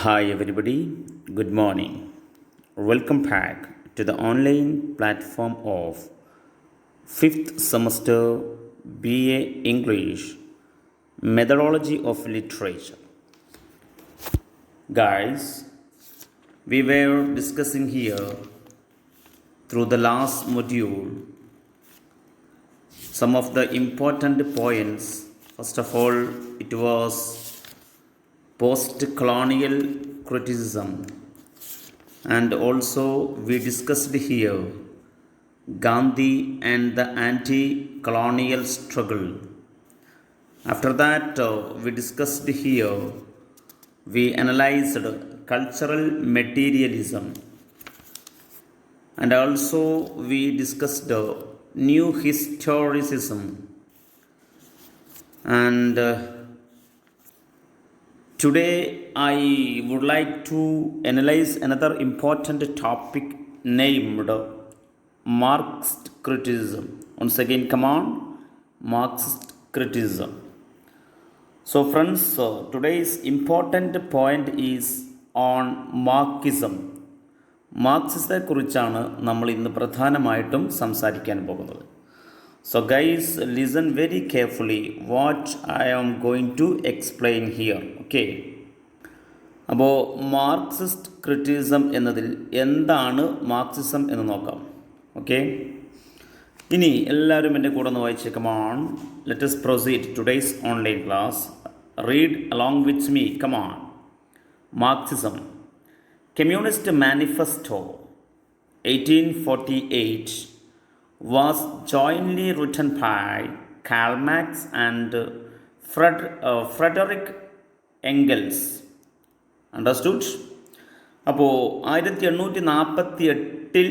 Hi, everybody. Good morning. Welcome back to the online platform of fifth semester BA English Methodology of Literature. Guys, we were discussing here through the last module some of the important points. First of all, it was post colonial criticism, and also we discussed here Gandhi and the anti colonial struggle. After that, we discussed here, we analyzed cultural materialism, and also we discussed new historicism, and today I would like to analyze another important topic named Marxist criticism. Once again, come on, Marxist criticism. So, friends, today's important point is on Marxism. മാർക്സിസത്തെ കുറിച്ചാണ് നമ്മൾ ഇന്ന് പ്രധാനമായിട്ടും സംസാരിക്കാൻ പോകുന്നത്. So guys, listen very carefully what I am going to explain here. Okay. അപ്പോൾ Marxist criticism എന്നതിൽ എന്താണ് Marxism എന്ന് നോക്കാം. ഓക്കെ, ഇനി എല്ലാവരും എൻ്റെ കൂടെ ഒന്ന് വായിച്ച് come on. Let us proceed today's online class. Read along with me. Come on. Marxism. Communist Manifesto 1848 was jointly written by Karl Marx and Frederick Engels. Understood? അപ്പോൾ 1848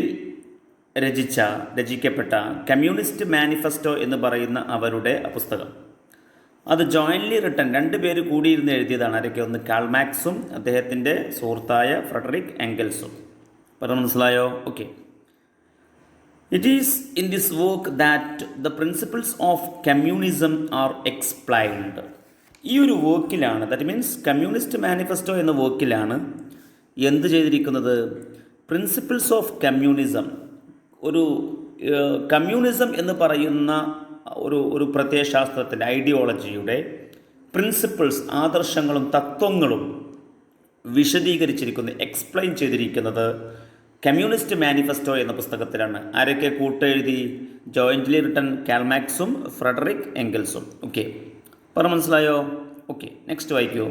രചിക്കപ്പെട്ട കമ്മ്യൂണിസ്റ്റ് മാനിഫെസ്റ്റോ എന്ന് പറയുന്ന അവരുടെ പുസ്തകം, അത് ജോയിൻ്റ്ലി റിട്ടൺ, രണ്ട് പേര് കൂടിയിരുന്ന് എഴുതിയതാണ്. ആരൊക്കെ? ഒന്ന് കാൾ മാക്സും അദ്ദേഹത്തിൻ്റെ സുഹൃത്തായ ഫ്രെഡറിക് എംഗൽസും. പറഞ്ഞു മനസ്സിലായോ? Okay. It is in this work that the principles of communism are explained. ഈ ഒരു വർക്കിലാണ്, ദാറ്റ് മീൻസ് കമ്മ്യൂണിസ്റ്റ് മാനിഫെസ്റ്റോ എന്ന വർക്കിലാണ് എന്ത് ചെയ്തിരിക്കുന്നത്? പ്രിൻസിപ്പിൾസ് ഓഫ് കമ്മ്യൂണിസം, ഒരു കമ്മ്യൂണിസം എന്ന് പറയുന്ന ഒരു പ്രത്യയശാസ്ത്രത്തിൻ്റെ ഐഡിയോളജിയുടെ പ്രിൻസിപ്പിൾസ്, ആദർശങ്ങളും തത്വങ്ങളും വിശദീകരിച്ചിരിക്കുന്നത്, എക്സ്പ്ലെയിൻ ചെയ്തിരിക്കുന്നത് കമ്മ്യൂണിസ്റ്റ് മാനിഫെസ്റ്റോ എന്ന പുസ്തകത്തിലാണ്. ആരൊക്കെ കൂട്ടെഴുതി? ജോയിൻ്റ്ലി റിട്ടൺ കാൾ മാക്സും ഫ്രെഡറിക് എംഗൽസും. ഓക്കെ, പറഞ്ഞു മനസ്സിലായോ? ഓക്കെ, നെക്സ്റ്റ് വായിക്കൂ.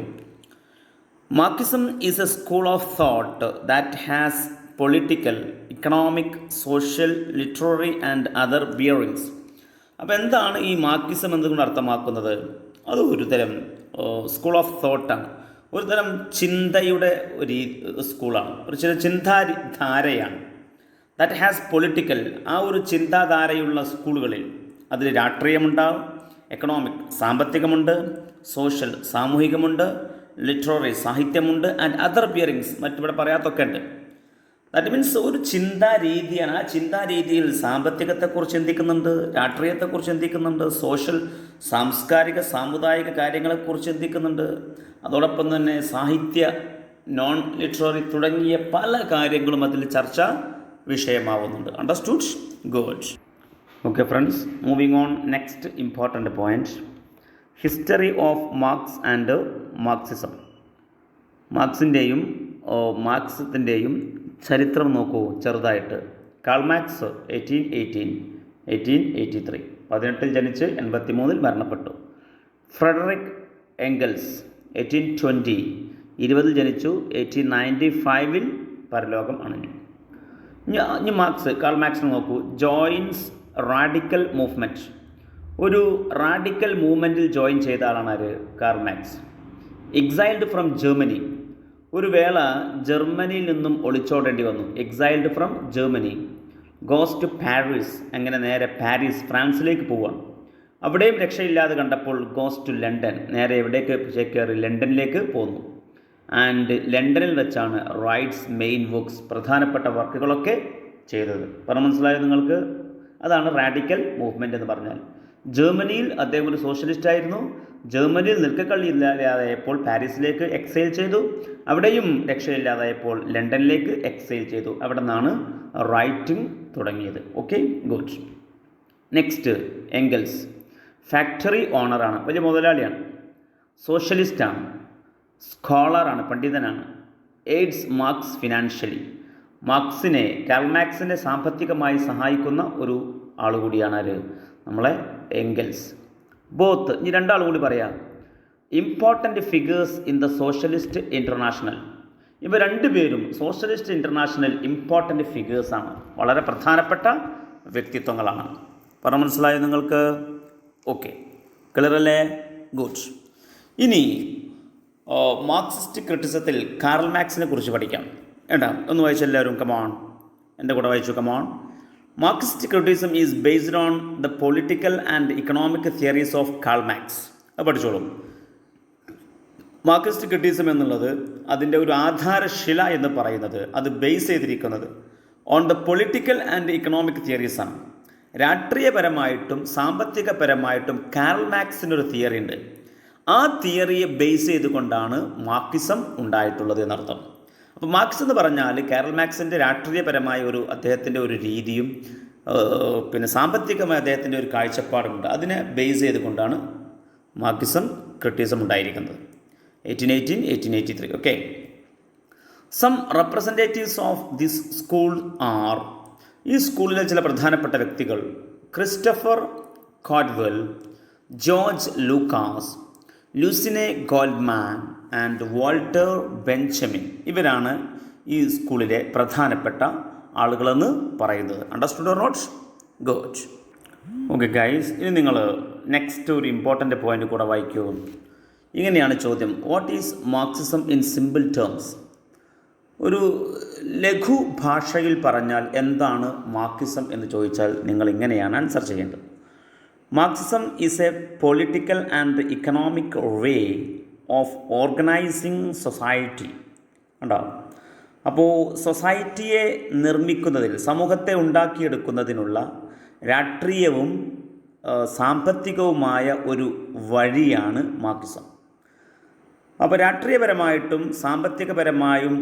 Marxism is a school of thought that has political, economic, social, literary and other bearings. അപ്പോൾ എന്താണ് ഈ മാർക്സിസം എന്നതുകൊണ്ട് അർത്ഥമാക്കുന്നത്? അത് ഒരു തരം സ്കൂൾ ഓഫ് തോട്ടാണ്, ഒരു തരം ചിന്തയുടെ ഒരു സ്കൂളാണ്, ഒരു ചില ചിന്താധാരയാണ്. ദാറ്റ് ഹാസ് പൊളിറ്റിക്കൽ, ആ ഒരു ചിന്താധാരയുള്ള സ്കൂളുകളിൽ അതിൽ രാഷ്ട്രീയമുണ്ടാവും, എക്കണോമിക് സാമ്പത്തികമുണ്ട്, സോഷ്യൽ സാമൂഹികമുണ്ട്, ലിറ്റററി സാഹിത്യമുണ്ട്, ആൻഡ് അതർ ബിയറിങ്സ് മറ്റിവിടെ പറയാത്തൊക്കെ ഉണ്ട്. ദാറ്റ് മീൻസ് ഒരു ചിന്താരീതിയാണ്. ആ ചിന്താരീതിയിൽ സാമ്പത്തികത്തെക്കുറിച്ച് ചിന്തിക്കുന്നുണ്ട്, രാഷ്ട്രീയത്തെക്കുറിച്ച് ചിന്തിക്കുന്നുണ്ട്, സോഷ്യൽ, സാംസ്കാരിക, സാമുദായിക കാര്യങ്ങളെക്കുറിച്ച് ചിന്തിക്കുന്നുണ്ട്. അതോടൊപ്പം തന്നെ സാഹിത്യ, നോൺ ലിറ്റററി തുടങ്ങിയ പല കാര്യങ്ങളും അതിൽ ചർച്ച വിഷയമാവുന്നുണ്ട്. Understood? Good. Okay friends, moving on. Next important point, history of Marx and Marxism. മാർക്സിൻ്റെയും മാർക്സിസത്തിൻ്റെയും ചരിത്രം നോക്കൂ ചെറുതായിട്ട്. കാൾ മാക്സ് 1883, 18 ജനിച്ച് 83 മരണപ്പെട്ടു. ഫ്രെഡറിക് എംഗൽസ് 1820, 20 ജനിച്ചു, 1895 പരലോകം അണഞ്ഞു. ഇനി കാൾ മാക്സ് നോക്കൂ. ജോയിൻസ് റാഡിക്കൽ മൂവ്മെൻറ്റ്, ഒരു റാഡിക്കൽ മൂവ്മെൻറ്റിൽ ജോയിൻ ചെയ്ത ആളാണ് ആര്? Karl Marx. Exiled from Germany, ഒരു വേള ജർമ്മനിയിൽ നിന്നും ഒളിച്ചോടേണ്ടി വന്നു. Exiled from Germany, goes to Paris, അങ്ങനെ നേരെ പാരീസ്, ഫ്രാൻസിലേക്ക് പോവുകയാണ്. അവിടെയും രക്ഷയില്ലാതെ കണ്ടപ്പോൾ ഗോസ് ടു ലണ്ടൻ, നേരെ എവിടേക്ക് ചേക്കേറി? ലണ്ടനിലേക്ക് പോന്നു. ആൻഡ് ലണ്ടനിൽ വെച്ചാണ് റൈറ്റ്സ് മെയിൻ വർക്ക്സ്, പ്രധാനപ്പെട്ട വർക്കുകളൊക്കെ ചെയ്തത്. പറഞ്ഞു മനസ്സിലായോ നിങ്ങൾക്ക്? അതാണ് റാഡിക്കൽ മൂവ്മെൻറ്റ് എന്ന് പറഞ്ഞാൽ. ജർമ്മനിയിൽ അദ്ദേഹം ഒരു സോഷ്യലിസ്റ്റ് ആയിരുന്നു. ജർമ്മനിയിൽ നിൽക്കക്കള്ളിയില്ലാതായപ്പോൾ പാരീസിലേക്ക് എക്സൈൽ ചെയ്തു. അവിടെയും രക്ഷയില്ലാതായപ്പോൾ ലണ്ടനിലേക്ക് എക്സൈൽ ചെയ്തു. അവിടെ നിന്നാണ് റൈറ്റിംഗ് തുടങ്ങിയത്. Okay, good. Next, Engels. Factory ഓണറാണ്, വലിയ മുതലാളിയാണ്, സോഷ്യലിസ്റ്റാണ്, സ്കോളറാണ്, പണ്ഡിതനാണ്. Aids Marx financially. കാൾ മാർക്സിനെ സാമ്പത്തികമായി സഹായിക്കുന്ന ഒരു ആൾ കൂടിയാണ് ആര്? നമ്മളെ എംഗൽസ്. ബോത്ത്, ഇനി രണ്ടാൾ കൂടി പറയാം. Important figures in the socialist international. ഇവ രണ്ടുപേരും സോഷ്യലിസ്റ്റ് ഇൻ്റർനാഷണൽ ഇമ്പോർട്ടൻ്റ് ഫിഗേഴ്സാണ്, വളരെ പ്രധാനപ്പെട്ട വ്യക്തിത്വങ്ങളാണ്. പറഞ്ഞ മനസ്സിലായോ നിങ്ങൾക്ക്? ഓക്കെ, ക്ലിയർ അല്ലേ? ഗുഡ്. ഇനി മാർക്സിസ്റ്റ് ക്രിറ്റിസത്തിൽ കാറൽ മാർക്സിനെ കുറിച്ച് പഠിക്കാം. ഏട്ടാ ഒന്ന് വായിച്ചു എല്ലാവരും, കമോൺ, എൻ്റെ കൂടെ വായിച്ചു, come on. Marxist criticism is based on the political and economic theories of Karl Marx. അത് പഠിച്ചോളൂ. മാർക്സിസ്റ്റ് ക്രിറ്റിസം എന്നുള്ളത് അതിൻ്റെ ഒരു ആധാരശില എന്ന് പറയുന്നത്, അത് ബേസ് ചെയ്തിരിക്കുന്നത് on the political and economic തിയറീസാണ്. രാഷ്ട്രീയപരമായിട്ടും സാമ്പത്തികപരമായിട്ടും കാറൽ മാർക്സിനൊരു തിയറി ഉണ്ട്. ആ തിയറിയെ ബേസ് ചെയ്തുകൊണ്ടാണ് മാർക്സിസം ഉണ്ടായിട്ടുള്ളത് എന്നർത്ഥം. അപ്പോൾ മാർക്സ് എന്ന് പറഞ്ഞാൽ കാറൽ മാർക്സിൻ്റെ രാഷ്ട്രീയപരമായ അദ്ദേഹത്തിൻ്റെ ഒരു രീതിയും പിന്നെ സാമ്പത്തികമായ അദ്ദേഹത്തിൻ്റെ ഒരു കാഴ്ചപ്പാടുമുണ്ട്. അതിനെ ബേസ് ചെയ്തുകൊണ്ടാണ് മാർക്സിസം ക്രിറ്റിസം ഉണ്ടായിരിക്കുന്നത്. 1818-1883. Okay. Some representatives of this school are. ഈ സ്കൂളിലെ ചില പ്രധാനപ്പെട്ട വ്യക്തികൾ: Christopher Caudwell, George Lukacs, Lucien Goldmann and Walter Benjamin. ഇവരാണ് ഈ സ്കൂളിലെ പ്രധാനപ്പെട്ട ആളുകളെന്ന് പറയുന്നത്. Understood or not? Good. Okay guys, ഇനി നിങ്ങൾ നെക്സ്റ്റ് ഒരു ഇമ്പോർട്ടൻ്റ് പോയിൻ്റ് കൂടെ വായിക്കൂ. ഇങ്ങനെയാണ് ചോദ്യം: what is Marxism in simple terms? ഒരു ലഘു ഭാഷയിൽ പറഞ്ഞാൽ എന്താണ് മാർക്സിസം എന്ന് ചോദിച്ചാൽ നിങ്ങൾ ഇങ്ങനെയാണ് ആൻസർ ചെയ്യേണ്ടത്. Marxism is A political and economic way of organising society. ഉണ്ടാവും. അപ്പോൾ സൊസൈറ്റിയെ നിർമ്മിക്കുന്നതിൽ, സമൂഹത്തെ ഉണ്ടാക്കിയെടുക്കുന്നതിനുള്ള രാഷ്ട്രീയവും സാമ്പത്തികവുമായ ഒരു വഴിയാണ് മാർക്സിസം. അപ്പോൾ രാഷ്ട്രീയപരമായിട്ടും സാമ്പത്തികപരമായും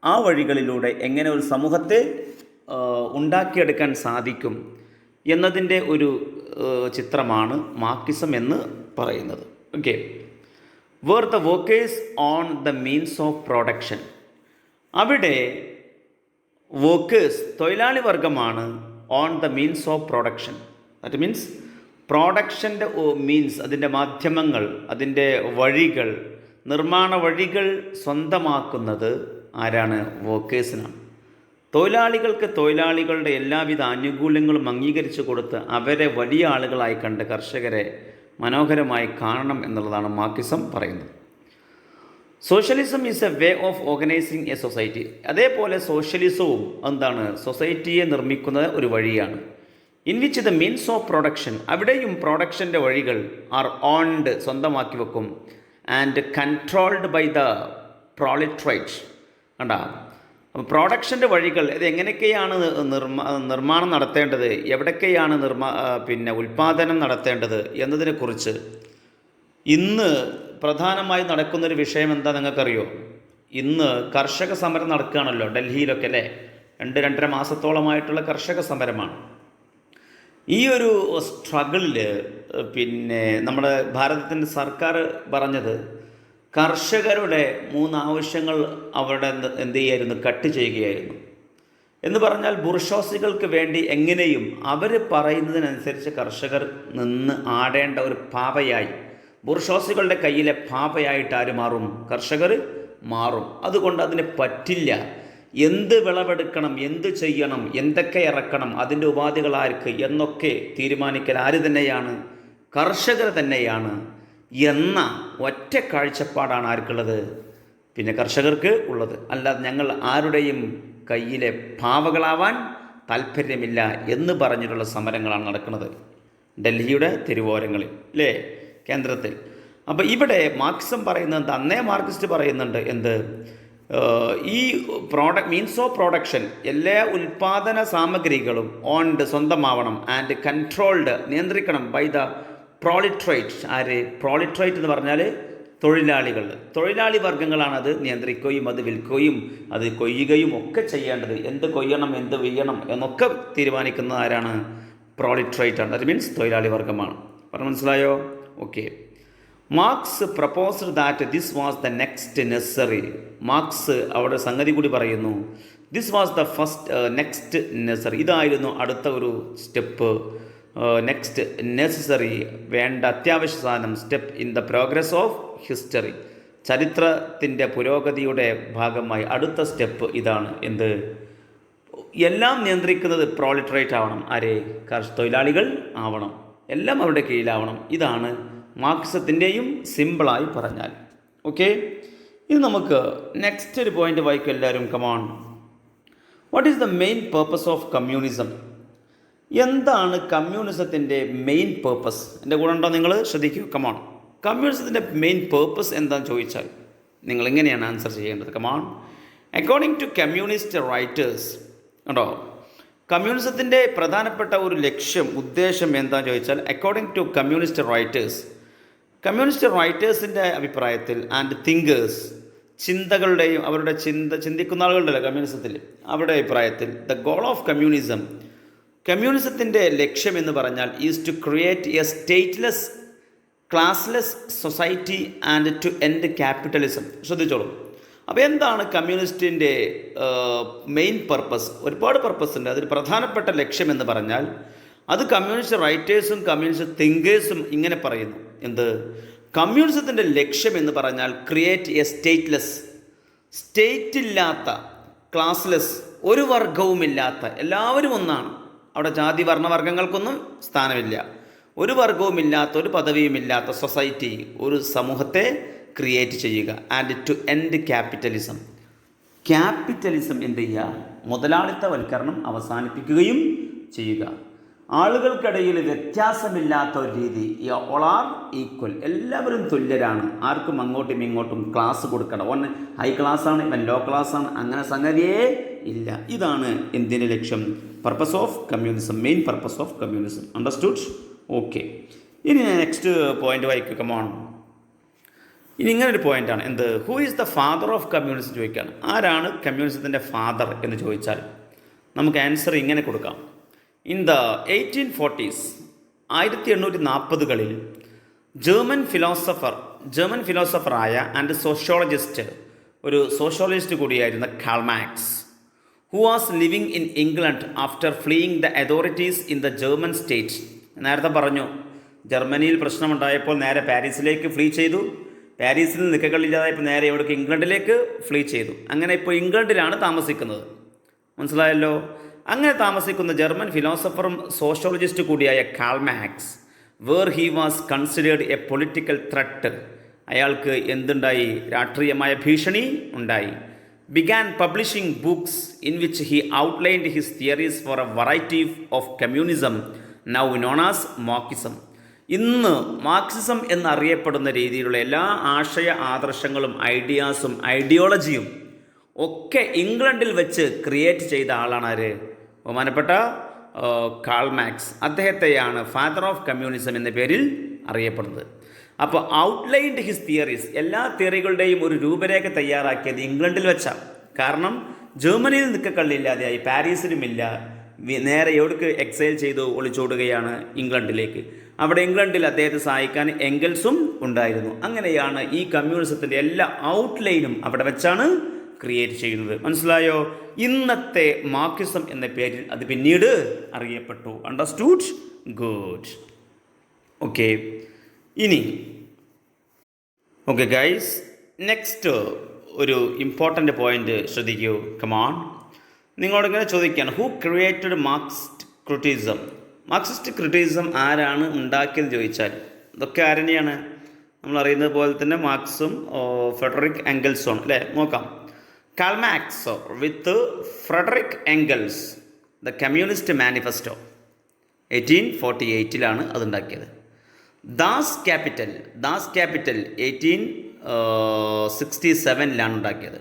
ആ വഴികളിലൂടെ എങ്ങനെ ഒരു സമൂഹത്തെ ഉണ്ടാക്കിയെടുക്കാൻ സാധിക്കും എന്നതിൻ്റെ ഒരു ചിത്രമാണ് മാർക്സിസം എന്ന് പറയുന്നത്. Okay. Where the workers own the means of production. അവിടെ വർക്കേഴ്സ്, തൊഴിലാളി വർഗമാണ് own the means of production. That means പ്രൊഡക്ഷൻ്റെ മീൻസ്, അതിൻ്റെ മാധ്യമങ്ങൾ, അതിൻ്റെ വഴികൾ, നിർമ്മാണ വഴികൾ സ്വന്തമാക്കുന്നത് ആരാണ്? വർക്കേഴ്സിനാണ്. തൊഴിലാളികൾക്ക് തൊഴിലാളികളുടെ എല്ലാവിധ ആനുകൂല്യങ്ങളും അംഗീകരിച്ചു കൊടുത്ത് അവരെ വലിയ ആളുകളായി കണ്ട് കർഷകരെ മനോഹരമായി കാണണം എന്നുള്ളതാണ് മാർക്സിസം പറയുന്നത്. Socialism is a way of organising A society. അതേപോലെ സോഷ്യലിസവും എന്താണ്? സൊസൈറ്റിയെ നിർമ്മിക്കുന്ന ഒരു വഴിയാണ്. In which the means of production, അവിടെയും പ്രൊഡക്ഷൻ്റെ വഴികൾ ആർ ഓൺഡ്, സ്വന്തമാക്കി വെക്കും, ആൻഡ് കൺട്രോൾഡ് ബൈ ദ പ്രോളിട്രേറ്റ്. കണ്ടാ, അപ്പോൾ പ്രൊഡക്ഷൻ്റെ വഴികൾ ഇത് എങ്ങനെയൊക്കെയാണ് നിർമ്മാണം നടത്തേണ്ടത്, എവിടൊക്കെയാണ് ഉൽപ്പാദനം നടത്തേണ്ടത് എന്നതിനെക്കുറിച്ച് ഇന്ന് പ്രധാനമായി നടക്കുന്നൊരു വിഷയം എന്താ നിങ്ങൾക്കറിയോ? ഇന്ന് കർഷക സമരം നടക്കുകയാണല്ലോ ഡൽഹിയിലൊക്കെ, അല്ലേ? 2-2.5 മാസത്തോളമായിട്ടുള്ള കർഷക സമരമാണ്. ഈ ഒരു സ്ട്രഗിളിൽ നമ്മുടെ ഭാരതത്തിൻ്റെ സർക്കാർ പറഞ്ഞത് കർഷകരുടെ 3 ആവശ്യങ്ങൾ അവിടെ എന്ത് ചെയ്യായിരുന്നു? കട്ട് ചെയ്യുകയായിരുന്നു. എന്ന് പറഞ്ഞാൽ ബുർഷോസികൾക്ക് വേണ്ടി എങ്ങനെയും അവർ പറയുന്നതിനനുസരിച്ച് കർഷകർ നിന്ന് ആടേണ്ട ഒരു പാവയായി, ബുർഷോസികളുടെ കയ്യിലെ പാവയായിട്ട് ആര് മാറും? കർഷകർ മാറും. അതുകൊണ്ട് അതിന് പറ്റില്ല. എന്ത് വിളവെടുക്കണം, എന്ത് ചെയ്യണം, എന്തൊക്കെ ഇറക്കണം, അതിൻ്റെ ഉപാധികൾ ആർക്ക് എന്നൊക്കെ തീരുമാനിക്കൽ ആര് തന്നെയാണ്? കർഷകർ തന്നെയാണ് എന്ന ഒറ്റ കാഴ്ചപ്പാടാണ് ആർക്കുള്ളത്? കർഷകർക്ക് ഉള്ളത്. അല്ലാതെ ഞങ്ങൾ ആരുടെയും കയ്യിലെ പാവകളാവാൻ താല്പര്യമില്ല എന്ന് പറഞ്ഞിട്ടുള്ള സമരങ്ങളാണ് നടക്കുന്നത് ഡൽഹിയുടെ തെരുവോരങ്ങളിൽ, അല്ലേ? കേന്ദ്രത്തിൽ. അപ്പോൾ ഇവിടെ മാർക്സിസം പറയുന്നത്, അന്നേ മാർക്സിസ്റ്റ് പറയുന്നുണ്ട് എന്ത്? ഈ മീൻസ് ഓഫ് പ്രൊഡക്ഷൻ എല്ലാ ഉൽപാദന സാമഗ്രികളും ഓൺഡ് സ്വന്തമാവണം ആൻഡ് കൺട്രോൾഡ് നിയന്ത്രിക്കണം ബൈ ദ പ്രോളിട്രേറ്റ്. ആര്? പ്രോളിട്രേറ്റ് എന്ന് പറഞ്ഞാൽ തൊഴിലാളി വർഗ്ഗങ്ങളാണ് അത് നിയന്ത്രിക്കുകയും അത് വിൽക്കുകയും അത് കൊയ്യുകയും ഒക്കെ ചെയ്യേണ്ടത്. എന്ത് കൊയ്യണം എന്ത് വെയ്യണം എന്നൊക്കെ തീരുമാനിക്കുന്നത് ആരാണ്? പ്രോളിട്രേറ്റ് ആണ്. ദാറ്റ് മീൻസ് തൊഴിലാളി വർഗ്ഗമാണ്. പറഞ്ഞു മനസ്സിലായോ? Okay. Marks proposed that this was the next നെസറി. Marks അവിടെ സംഗതി കൂടി പറയുന്നു. This was the first next നെസറി. ഇതായിരുന്നു അടുത്ത ഒരു സ്റ്റെപ്പ്. നെക്സ്റ്റ് നെസസറി വേണ്ട അത്യാവശ്യ സാധനം. Step in the progress of history. ചരിത്രത്തിൻ്റെ പുരോഗതിയുടെ ഭാഗമായി അടുത്ത സ്റ്റെപ്പ് ഇതാണ്. എന്ത്? എല്ലാം നിയന്ത്രിക്കുന്നത് പ്രോളിട്രേറ്റ് ആവണം. ആരെ? തൊഴിലാളികൾ ആവണം. എല്ലാം അവരുടെ കീഴിലാവണം. ഇതാണ് മാർക്സത്തിൻ്റെയും സിമ്പിളായി പറഞ്ഞാൽ. ഓക്കെ. ഇത് നമുക്ക് നെക്സ്റ്റ് ഒരു പോയിന്റ് വായിക്കും എല്ലാവരും. Come on. What is the main purpose of communism? എന്താണ് കമ്മ്യൂണിസത്തിൻ്റെ മെയിൻ പേർപ്പസ്? എൻ്റെ കൂടെ ഉണ്ടോ? നിങ്ങൾ ശ്രദ്ധിക്കൂ. കമോൺ. കമ്മ്യൂണിസത്തിൻ്റെ മെയിൻ പേർപ്പസ് എന്താണെന്ന് ചോദിച്ചാൽ നിങ്ങൾ എങ്ങനെയാണ് ആൻസർ ചെയ്യേണ്ടത്? Come on. According to communist writers. ഉണ്ടോ? കമ്മ്യൂണിസത്തിൻ്റെ പ്രധാനപ്പെട്ട ഒരു ലക്ഷ്യം, ഉദ്ദേശം എന്താണെന്ന് ചോദിച്ചാൽ അക്കോർഡിംഗ് ടു കമ്മ്യൂണിസ്റ്റ് റൈറ്റേഴ്സിൻ്റെ അഭിപ്രായത്തിൽ ആൻഡ് തിങ്കേഴ്സ്, ചിന്തകളുടെയും അവരുടെ ചിന്തിക്കുന്ന ആളുകളുടെ കമ്മ്യൂണിസത്തിൽ അവരുടെ അഭിപ്രായത്തിൽ ദ ഗോൾ ഓഫ് കമ്മ്യൂണിസത്തിൻ്റെ ലക്ഷ്യം എന്ന് പറഞ്ഞാൽ is to create a stateless classless society and to end capitalism. ശ്രദ്ധിച്ചോളൂ. അപ്പോൾ എന്താണ് കമ്മ്യൂണിസ്റ്റിൻ്റെ മെയിൻ പർപ്പസ്? ഒരുപാട് പർപ്പസ് ഉണ്ട്. അതിൽ പ്രധാനപ്പെട്ട ലക്ഷ്യം എന്ന് പറഞ്ഞാൽ അത് കമ്മ്യൂണിസ്റ്റ് റൈറ്റേഴ്സും കമ്മ്യൂണിസ്റ്റ് തിങ്കേഴ്സും ഇങ്ങനെ പറയുന്നു. എന്ത്? കമ്മ്യൂണിസത്തിൻ്റെ ലക്ഷ്യം എന്ന് പറഞ്ഞാൽ ക്രിയേറ്റ് എ സ്റ്റേറ്റ് ഇല്ലാത്ത, ക്ലാസ്ലെസ്, ഒരു വർഗവുമില്ലാത്ത, എല്ലാവരും ഒന്നാണ്. അവിടെ ജാതി വർണ്ണവർഗ്ഗങ്ങൾക്കൊന്നും സ്ഥാനമില്ല. ഒരു വർഗവുമില്ലാത്ത, ഒരു പദവിയുമില്ലാത്ത സൊസൈറ്റി, ഒരു സമൂഹത്തെ ക്രിയേറ്റ് ചെയ്യുക. ആൻഡ് ടു എൻഡ് ക്യാപിറ്റലിസം എന്ത് ചെയ്യുക? മുതലാളിത്തവൽക്കരണം അവസാനിപ്പിക്കുകയും ചെയ്യുക. ആളുകൾക്കിടയിൽ വ്യത്യാസമില്ലാത്ത ഒരു രീതി. All are equal. എല്ലാവരും തുല്യരാണ്. ആർക്കും അങ്ങോട്ടും ഇങ്ങോട്ടും ക്ലാസ് കൊടുക്കണം. ഒന്ന് ഹൈ ക്ലാസ് ആണ്, ഇവൻ ലോ ക്ലാസ് ആണ്, അങ്ങനെ സംഗതിയേ ഇല്ല. ഇതാണ് എന്തിൻ്റെ ലക്ഷ്യം? Purpose of communism. Main purpose of communism. Understood? Okay. ഇനി നെക്സ്റ്റ് പോയിന്റ് വായിക്കുക. കമോൺ. ഇനി ഇങ്ങനൊരു പോയിൻ്റാണ്. എന്ത്? Who is the father of communism ചോദിക്കുകയാണ്. ആരാണ് കമ്മ്യൂണിസത്തിൻ്റെ ഫാദർ എന്ന് ചോദിച്ചാൽ നമുക്ക് ആൻസർ ഇങ്ങനെ കൊടുക്കാം. ഇൻ ദ 1840s, 1840കളിൽ ജർമ്മൻ ഫിലോസഫറായ ആൻഡ് സോഷ്യോളജിസ്റ്റ്, ഒരു സോഷ്യോളജിസ്റ്റ് കൂടിയായിരുന്ന Karl Marx, who was living in England after fleeing the authorities in the German state. നേരത്തെ പറഞ്ഞു, ജർമ്മനിയിൽ പ്രശ്നമുണ്ടായപ്പോൾ നേരെ പാരീസിലേക്ക് ഫ്ലീ ചെയ്തു. പാരീസിൽ നിൽക്കകളില്ലാതായപ്പോൾ നേരെ എവിടേക്ക്? ഇംഗ്ലണ്ടിലേക്ക് ഫ്ലീ ചെയ്തു. അങ്ങനെ ഇപ്പോൾ ഇംഗ്ലണ്ടിലാണ് താമസിക്കുന്നത്. മനസ്സിലായല്ലോ? അങ്ങനെ താമസിക്കുന്ന ജർമ്മൻ ഫിലോസഫറും സോഷ്യോളജിസ്റ്റ് കൂടിയായ Karl Marx, where he was considered a political threat. അയാൾക്ക് എന്തുണ്ടായി? രാഷ്ട്രീയമായ ഭീഷണി ഉണ്ടായി. began publishing books in which he outlined his theories for a variety of communism, now known as Marxism. ഇന്ന് മാർക്സിസം എന്നറിയപ്പെടുന്ന രീതിയിലുള്ള എല്ലാ ആദർശങ്ങളും ഐഡിയോളജിയും ഒക്കെ ഇംഗ്ലണ്ടിൽ വെച്ച് ക്രിയേറ്റ് ചെയ്ത ആളാണ് ആര്? ബഹുമാനപ്പെട്ട കാൾ മാർക്സ്. അദ്ദേഹത്തെയാണ് ഫാദർ ഓഫ് കമ്മ്യൂണിസം എന്ന പേരിൽ അറിയപ്പെടുന്നത്. അപ്പോൾ ഔട്ട്ലൈൻഡ് ഹിസ് തിയറീസ്, എല്ലാ തിയറികളുടെയും ഒരു രൂപരേഖ തയ്യാറാക്കിയത് ഇംഗ്ലണ്ടിൽ വെച്ചാണ്. കാരണം ജർമ്മനിയിൽ നിൽക്കക്കള്ളില്ലാതെയായി, പാരീസിലുമില്ല, നേരെ എവിടേക്ക് എക്സൈൽ ചെയ്തു ഒളിച്ചോടുകയാണ്? ഇംഗ്ലണ്ടിലേക്ക്. അവിടെ ഇംഗ്ലണ്ടിൽ അദ്ദേഹത്തെ സഹായിക്കാൻ എംഗൽസും ഉണ്ടായിരുന്നു. അങ്ങനെയാണ് ഈ കമ്മ്യൂണിസത്തിൻ്റെ എല്ലാ ഔട്ട്ലൈനും അവിടെ വെച്ചാണ് ക്രിയേറ്റ് ചെയ്യുന്നത്. മനസ്സിലായോ? ഇന്നത്തെ മാർക്സിസം എന്ന പേരിൽ അത് പിന്നീട് അറിയപ്പെട്ടു. അണ്ടർസ്റ്റുഡ്? ഗുഡ്. ഓക്കെ. ഇനി ഓക്കെ ഗൈസ്, നെക്സ്റ്റ് ഒരു ഇമ്പോർട്ടൻ്റ് പോയിന്റ് ശ്രദ്ധിക്കൂ. കമോൺ. നിങ്ങളോടിങ്ങനെ ചോദിക്കുകയാണ്, ഹൂ ക്രിയേറ്റഡ് മാർക്സിസ്റ്റ് ക്രിറ്റിസിസം ആരാണ് ഉണ്ടാക്കിയെന്ന് ചോദിച്ചാൽ ഇതൊക്കെ ആരെന്നെയാണ്? നമ്മൾ അറിയുന്നത് പോലെ തന്നെ മാർക്സും ഫ്രെഡറിക് എംഗൽസും, അല്ലേ? നോക്കാം. Karl Marx with Friedrich Engels, the communist manifesto 1848 അതുണ്ടാക്കിയത്. ദാസ് ക്യാപിറ്റൽ 1867 ഉണ്ടാക്കിയത്.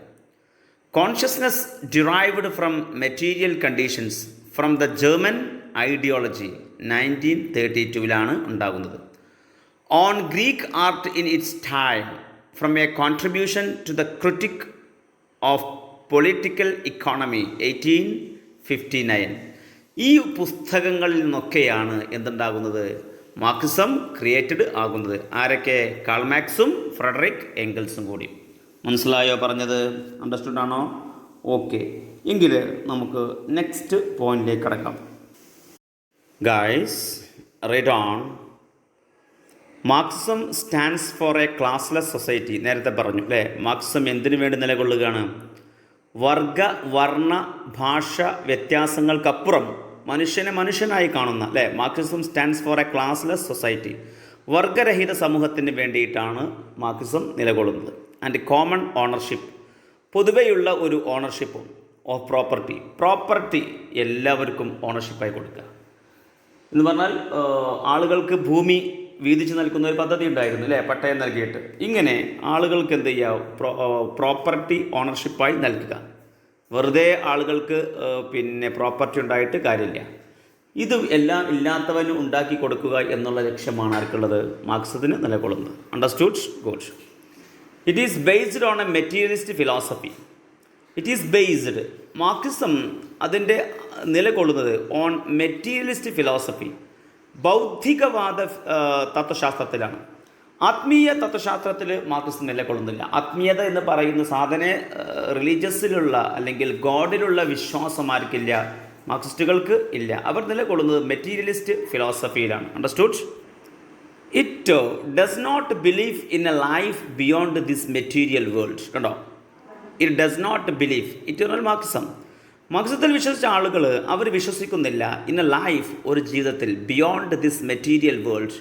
Consciousness derived from material conditions from the German ideology 1932 ഉണ്ടാകുന്നത്. On Greek art in its time from a contribution to the critique of political economy 1859. ഈ പുസ്തകങ്ങളിൽ നിന്നൊക്കെയാണ് എന്തുണ്ടാകുന്നത്? Marxism created ആകുന്നത്. ആരൊക്കെ? Call മാർക്സും Frederick എംഗൽസും കൂടി. മനസ്സിലായോ പറഞ്ഞത്? അണ്ടർസ്റ്റുഡ് ആണോ? ഓക്കെ, എങ്കിൽ നമുക്ക് നെക്സ്റ്റ് പോയിന്റിലേക്ക് കടക്കാം. Guys, read on. Marxism stands for a classless society. നേരത്തെ പറഞ്ഞു അല്ലേ? മാർക്സിസം എന്തിനു വേണ്ടി നിലകൊള്ളുകയാണ്? വർഗ വർണ്ണ ഭാഷ വ്യത്യാസങ്ങൾക്കപ്പുറം മനുഷ്യനെ മനുഷ്യനായി കാണുന്ന അല്ലേ? Marxism stands for a classless society. വർഗരഹിത സമൂഹത്തിന് വേണ്ടിയിട്ടാണ് മാർക്സിസം നിലകൊള്ളുന്നത്. ആൻഡ് കോമൺ ഓണർഷിപ്പ്, പൊതുവെയുള്ള ഒരു ഓണർഷിപ്പും ഓഫ് പ്രോപ്പർട്ടി എല്ലാവർക്കും ഓണർഷിപ്പായി കൊടുക്കുക എന്ന് പറഞ്ഞാൽ ആളുകൾക്ക് ഭൂമി വീതിച്ച് നൽകുന്ന ഒരു പദ്ധതി ഉണ്ടായിരുന്നു അല്ലേ? പട്ടയം നൽകിയിട്ട്. ഇങ്ങനെ ആളുകൾക്ക് എന്ത് ചെയ്യുക? പ്രോപ്പർട്ടി ഓണർഷിപ്പായി നൽകുക. വെറുതെ ആളുകൾക്ക് പ്രോപ്പർട്ടി ഉണ്ടായിട്ട് കാര്യമില്ല. ഇത് എല്ലാം ഇല്ലാത്തവന് ഉണ്ടാക്കി കൊടുക്കുക എന്നുള്ള ലക്ഷ്യമാണ് ആർക്കുള്ളത്? മാർക്സിസത്തിന് നിലകൊള്ളുന്നത്. Understood? Good. It is based on A materialist philosophy. It is based, Marxism അതിൻ്റെ നിലകൊള്ളുന്നത് ഓൺ മെറ്റീരിയലിസ്റ്റ് ഫിലോസഫി, ബൗദ്ധികവാദ തത്വശാസ്ത്രത്തിലാണ്. ആത്മീയ തത്വശാസ്ത്രത്തിൽ മാർക്സിസം നിലകൊള്ളുന്നില്ല. ആത്മീയത എന്ന് പറയുന്ന സാധനെ റിലീജിയസിലുള്ള അല്ലെങ്കിൽ ഗോഡിലുള്ള വിശ്വാസം ആർക്കില്ല? മാർക്സിസ്റ്റുകൾക്ക് ഇല്ല. അവർ നിലകൊള്ളുന്നത് മെറ്റീരിയലിസ്റ്റ് ഫിലോസഫിയിലാണ്. Understood? It does not believe in a life beyond this material world. കണ്ടോ? It does not believe. Eternal Marxism. മാർക്സിസത്തിൽ വിശ്വസിച്ച ആളുകൾ അവർ വിശ്വസിക്കുന്നില്ല ഇൻ എ ലൈഫ്, ഒരു ജീവിതത്തിൽ, ബിയോണ്ട് ദിസ് മെറ്റീരിയൽ വേൾഡ്,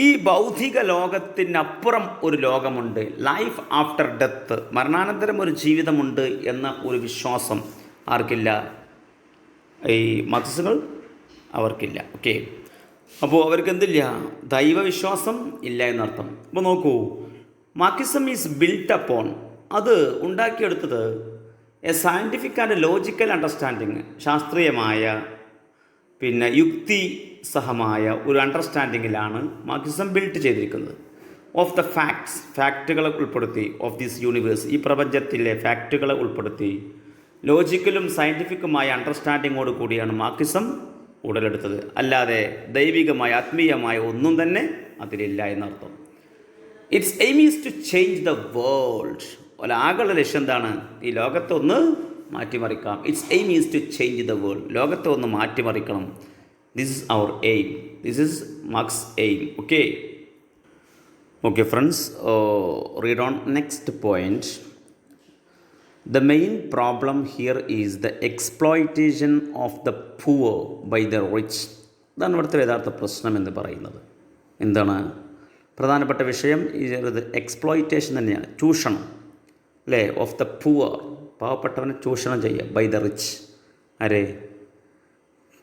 ഈ ഭൗതിക ലോകത്തിനപ്പുറം ഒരു ലോകമുണ്ട്. ലൈഫ് ആഫ്റ്റർ ഡെത്ത്, മരണാനന്തരം ഒരു ജീവിതമുണ്ട് എന്ന ഒരു വിശ്വാസം ആർക്കില്ല? ഈ മാർക്സിസ്റ്റുകൾ അവർക്കില്ല. ഓക്കെ, അപ്പോൾ അവർക്ക് എന്തില്ല? ദൈവവിശ്വാസം ഇല്ല എന്നർത്ഥം. അപ്പോൾ നോക്കൂ, മാർക്സിസം ഈസ് ബിൽറ്റ് അപ്പോൺ, അത് ഉണ്ടാക്കിയെടുത്തത് a scientific and logical understanding, ശാസ്ത്രീയമായ യുക്തി സഹമായ ഒരു അണ്ടർസ്റ്റാൻഡിങ്ങിലാണ് മാർക്സിസം ബിൽറ്റ് ചെയ്തിരിക്കുന്നത്. ഓഫ് ദ ഫാക്ട്സ്, ഫാക്റ്റുകളെ ഉൾപ്പെടുത്തി, ഓഫ് ദിസ് യൂണിവേഴ്സ്, ഈ പ്രപഞ്ചത്തിലെ ഫാക്റ്റുകളെ ഉൾപ്പെടുത്തി, ലോജിക്കലും സയൻറ്റിഫിക്കുമായ അണ്ടർസ്റ്റാൻഡിങ്ങോട് കൂടിയാണ് മാർക്സിസം ഉടലെടുത്തത്. അല്ലാതെ ദൈവികമായ ആത്മീയമായ ഒന്നും തന്നെ അതിലില്ല എന്നർത്ഥം. Its aim is to change the world. ആകെയുള്ള ലക്ഷ്യം എന്താണ്? ഈ ലോകത്തെ ഒന്ന് മാറ്റിമറിക്കാം. Its aim is to change the world. ലോകത്തെ ഒന്ന് മാറ്റിമറിക്കണം. ദിസ് ഇസ് അവർ aim. This is Marx aim. Okay friends, read on next point. The main problem here is the exploitation of the poor by the rich. ഇതാണ് ഇവിടുത്തെ യഥാർത്ഥ പ്രശ്നം എന്ന് പറയുന്നത്. എന്താണ് പ്രധാനപ്പെട്ട വിഷയം? ഇത് എക്സ്പ്ലോയിറ്റേഷൻ തന്നെയാണ്, ചൂഷണം അല്ലേ? ഓഫ് ദ പുവർ, പാവപ്പെട്ടവനെ ചൂഷണം ചെയ്യുക. ബൈ ദ റിച്ച്, ആരെ?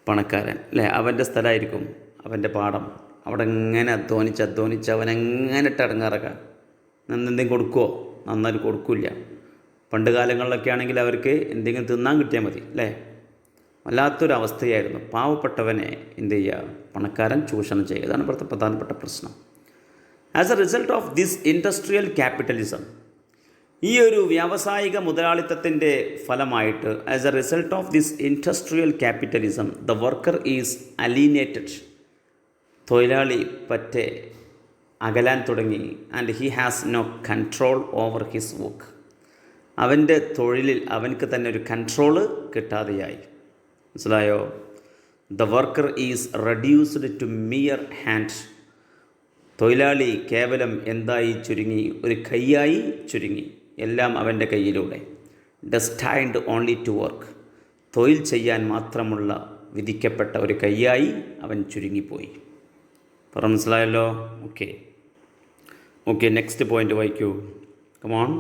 പണക്കാരൻ അല്ലേ? അവൻ്റെ സ്ഥലമായിരിക്കും, അവൻ്റെ പാടം, അവിടെ എങ്ങനെ അധ്വാനിച്ച് അവനെങ്ങനെ ഇട്ടടങ്ങാറൊക്കെ. എന്തെങ്കിലും കൊടുക്കുമോ? നന്നായിട്ട് കൊടുക്കില്ല. പണ്ട് കാലങ്ങളിലൊക്കെ ആണെങ്കിൽ അവർക്ക് എന്തെങ്കിലും തിന്നാൻ കിട്ടിയാൽ മതി അല്ലേ? വല്ലാത്തൊരവസ്ഥയായിരുന്നു. പാവപ്പെട്ടവനെ എന്ത് ചെയ്യുക? പണക്കാരൻ ചൂഷണം ചെയ്യുക. ഇതാണ് ഇവിടുത്തെ പ്രധാനപ്പെട്ട പ്രശ്നം. As a result of this industrial capitalism, ഈ ഒരു വ്യാവസായിക മുതലാളിത്തത്തിൻ്റെ ഫലമായിട്ട്, as a result of this industrial capitalism, the worker is alienated. തൊഴിലാളി പറ്റെ അകലാൻ തുടങ്ങി. And he has no control over his work. അവൻ്റെ തൊഴിലിൽ അവനക്ക് തന്നെ ഒരു കൺട്രോള് കിട്ടാതെയായി. മനസ്സിലായോ? The worker is reduced to mere hand. തൊഴിലാളി കേവലം എന്തായി ചുരുങ്ങി? ഒരു കൈയായി ചുരുങ്ങി. എല്ലാം അവൻ്റെ കയ്യിലൂടെ. ഡെസ്റ്റൈൻഡ് ഓൺലി ടു വർക്ക്, തൊഴിൽ ചെയ്യാൻ മാത്രമുള്ള വിധിക്കപ്പെട്ട ഒരു കൈയായി അവൻ ചുരുങ്ങിപ്പോയി. മനസ്സിലായല്ലോ? ഓക്കെ, നെക്സ്റ്റ് പോയിന്റ് വായിക്കൂ. Come on.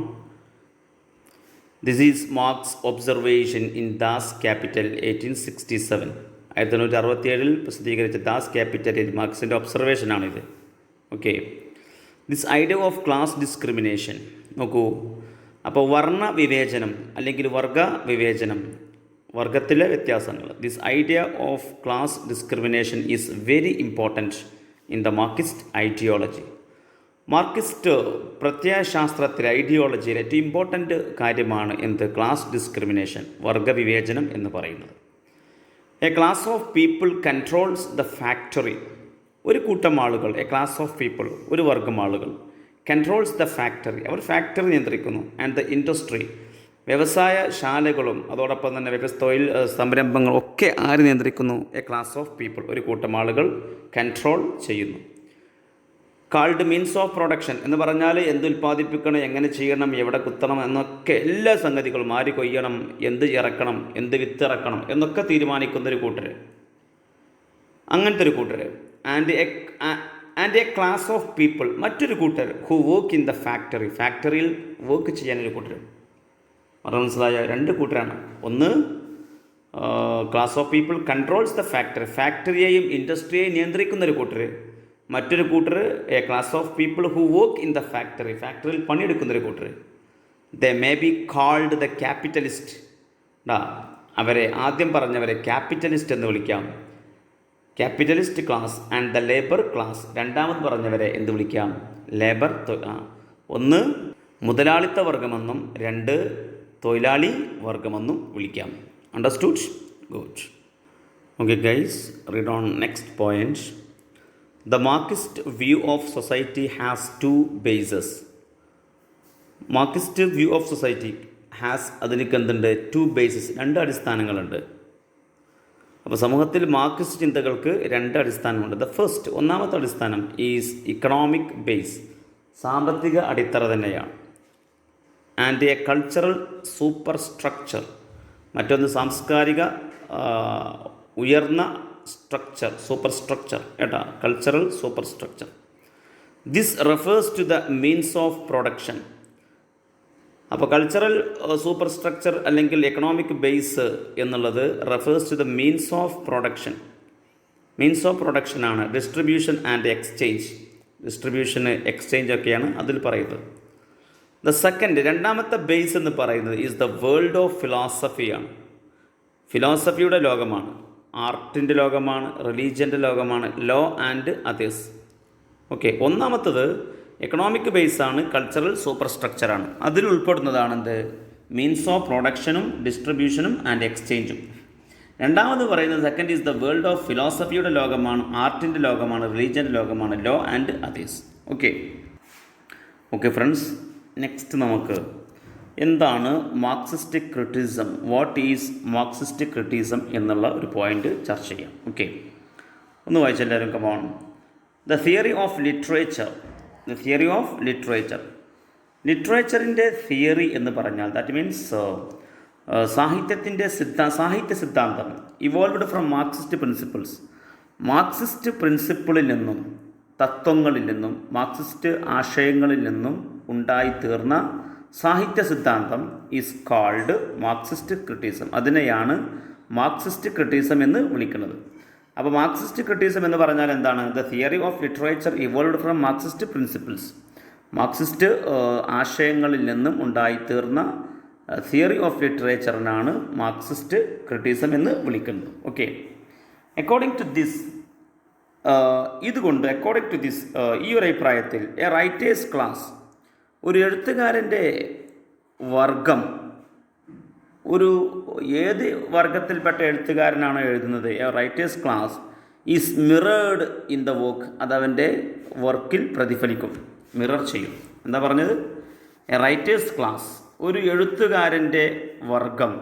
This is Marx observation in Das Kapital 1867. 1867 പ്രസിദ്ധീകരിച്ച ദാസ് ക്യാപിറ്റലിൽ മാർക്സിൻ്റെ ഒബ്സർവേഷനാണിത്. This idea of class discrimination. നോക്കൂ, അപ്പോൾ വർണ്ണ വിവേചനം അല്ലെങ്കിൽ വർഗ വിവേചനം, വർഗത്തിലെ വ്യത്യാസങ്ങൾ. This idea of class discrimination is very important in the Marxist ideology. Marxist പ്രത്യയശാസ്ത്രത്തിൽ, ഐഡിയോളജിയിൽ ഏറ്റവും ഇമ്പോർട്ടൻ്റ് കാര്യമാണ് എന്ത്? ക്ലാസ് ഡിസ്ക്രിമിനേഷൻ, വർഗവിവേചനം എന്ന് പറയുന്നത്. A class of people controls the factory. ഒരു കൂട്ടം ആളുകൾ, എ ക്ലാസ് ഓഫ് പീപ്പിൾ, ഒരു വർഗം ആളുകൾ, കൺട്രോൾസ് ദ ഫാക്ടറി, അവർ ഫാക്ടറി നിയന്ത്രിക്കുന്നു, ആൻഡ് ദ ഇൻഡസ്ട്രി, വ്യവസായശാലകളും അതോടൊപ്പം തന്നെ തൊഴിൽ സംരംഭങ്ങളും ഒക്കെ ആര് നിയന്ത്രിക്കുന്നു? എ ക്ലാസ് ഓഫ് പീപ്പിൾ, ഒരു കൂട്ടം ആളുകൾ കൺട്രോൾ ചെയ്യുന്നു. കാൾഡ് മീൻസ് ഓഫ് പ്രൊഡക്ഷൻ എന്ന് പറഞ്ഞാൽ എന്ത് ഉൽപ്പാദിപ്പിക്കണം, എങ്ങനെ ചെയ്യണം, എവിടെ കുത്തണം എന്നൊക്കെ എല്ലാ സംഗതികളും, ആര് കൊയ്യണം, എന്ത് ഇറക്കണം, എന്ത് വിത്ത് ഇറക്കണം എന്നൊക്കെ തീരുമാനിക്കുന്നൊരു കൂട്ടർ, അങ്ങനത്തെ ഒരു കൂട്ടർ. And a class of people, മറ്റൊരു കൂട്ടർ, who work in the factory, ഫാക്ടറിയിൽ വർക്ക് ചെയ്യാനൊരു കൂട്ടർ. മനസ്സിലായ? രണ്ട് കൂട്ടരാണ്. ഒന്ന് class of people controls the factory, ഫാക്ടറിയെയും ഇൻഡസ്ട്രിയെയും നിയന്ത്രിക്കുന്നൊരു കൂട്ടർ. മറ്റൊരു കൂട്ടർ a class of people who work in the factory, ഫാക്ടറിയിൽ പണിയെടുക്കുന്നൊരു കൂട്ടർ. They may be called the capitalist. അവരെ, ആദ്യം പറഞ്ഞവരെ ക്യാപിറ്റലിസ്റ്റ് എന്ന് വിളിക്കാം, capitalist class. And the labour class, രണ്ടാമത് പറഞ്ഞവരെ എന്ത് വിളിക്കാം? ലേബർ. ഒന്ന് മുതലാളിത്ത വർഗമെന്നും രണ്ട് തൊഴിലാളി വർഗമെന്നും വിളിക്കാം. Understood? Good. Okay guys, read on next point. The Marxist view of society has two bases. Marxist view of society has, അതിലേക്ക് എന്തുണ്ട്? ടു ബേസസ്, രണ്ട് അടിസ്ഥാനങ്ങളുണ്ട്. അപ്പോൾ സമൂഹത്തിൽ മാർക്സിസ്റ്റ് ചിന്തകൾക്ക് രണ്ട് അടിസ്ഥാനമുണ്ട്. ദ ഫസ്റ്റ്, ഒന്നാമത്തെ അടിസ്ഥാനം ഈസ് ഇക്കണോമിക് ബേസ്, സാമ്പത്തിക അടിത്തറ തന്നെയാണ്. And a cultural superstructure, മറ്റൊന്ന് സാംസ്കാരിക ഉയർന്ന സ്ട്രക്ചർ, സൂപ്പർ സ്ട്രക്ചർ കേട്ടോ, cultural superstructure. This refers to the means of production. അപ്പോൾ കൾച്ചറൽ സൂപ്പർ സ്ട്രക്ചർ അല്ലെങ്കിൽ എക്കണോമിക് ബേസ് എന്നുള്ളത് refers to the means of production. Means of പ്രൊഡക്ഷനാണ് distribution and exchange. ഡിസ്ട്രിബ്യൂഷന് exchange ഒക്കെയാണ് അതിൽ പറയുന്നത്. ദ സെക്കൻഡ്, രണ്ടാമത്തെ ബേസ് എന്ന് പറയുന്നത് ഈസ് ദ വേൾഡ് ഓഫ് ഫിലോസഫിയാണ്. ഫിലോസഫിയുടെ ലോകമാണ്, ആർട്ടിൻ്റെ ലോകമാണ്, റിലീജിയൻ്റെ ലോകമാണ്, ലോ ആൻഡ് അതേഴ്സ്. ഓക്കെ, ഒന്നാമത്തത് എക്കണോമിക് ബേസാണ്, കൾച്ചറൽ സൂപ്പർ സ്ട്രക്ചറാണ്. അതിൽ ഉൾപ്പെടുന്നതാണ് എന്ത്? മീൻസ് ഓഫ് പ്രൊഡക്ഷനും ഡിസ്ട്രിബ്യൂഷനും ആൻഡ് എക്സ്ചേഞ്ചും. രണ്ടാമത് പറയുന്നത് second is the world of ഫിലോസഫിയുടെ ലോകമാണ്, ആർട്ടിൻ്റെ ലോകമാണ്, റിലീജിയൻ്റെ ലോകമാണ്, law and others. Okay friends, next നമുക്ക് എന്താണ് Marxist criticism, what is Marxist criticism എന്നുള്ള ഒരു പോയിന്റ് ചർച്ച ചെയ്യാം. ഓക്കെ, ഒന്ന് വായിച്ചെല്ലാവരും. Come on. The theory of literature. The theory of literature, ലിറ്ററേച്ചറിൻ്റെ തിയറി എന്ന് പറഞ്ഞാൽ ദാറ്റ് മീൻസ് സാഹിത്യ സിദ്ധാന്തം evolved from Marxist principles. Marxist പ്രിൻസിപ്പിളിൽ നിന്നും, തത്വങ്ങളിൽ നിന്നും, മാർക്സിസ്റ്റ് ആശയങ്ങളിൽ നിന്നും ഉണ്ടായിത്തീർന്ന സാഹിത്യ സിദ്ധാന്തം ഈസ് കാൾഡ് മാർക്സിസ്റ്റ് ക്രിറ്റിസം. അതിനെയാണ് മാർക്സിസ്റ്റ് ക്രിറ്റിസം എന്ന് വിളിക്കുന്നത്. അപ്പോൾ മാർക്സിസ്റ്റ് ക്രിറ്റിസം എന്ന് പറഞ്ഞാൽ എന്താണ്? The theory of literature evolved from Marxist principles. Marxist ആശയങ്ങളിൽ നിന്നും ഉണ്ടായിത്തീർന്ന തിയറി ഓഫ് ലിറ്ററേച്ചറിനാണ് മാർക്സിസ്റ്റ് ക്രിറ്റിസം എന്ന് വിളിക്കുന്നത്. ഓക്കെ, അക്കോർഡിംഗ് ടു ദിസ്, ഇതുകൊണ്ട് അക്കോർഡിംഗ് ടു ദിസ്, ഈ ഒരു അഭിപ്രായത്തിൽ എ റൈറ്റേഴ്സ് ക്ലാസ്, ഒരു എഴുത്തുകാരൻ്റെ വർഗം, ഒരു ഏത് വർഗത്തിൽപ്പെട്ട എഴുത്തുകാരനാണോ എഴുതുന്നത്, a writer's class is mirrored in the work, അത് അവൻ്റെ വർക്കിൽ പ്രതിഫലിക്കും, മിറർ ചെയ്യും. എന്താ പറഞ്ഞത്? എ റൈറ്റേഴ്സ് ക്ലാസ്, ഒരു എഴുത്തുകാരൻ്റെ വർഗം,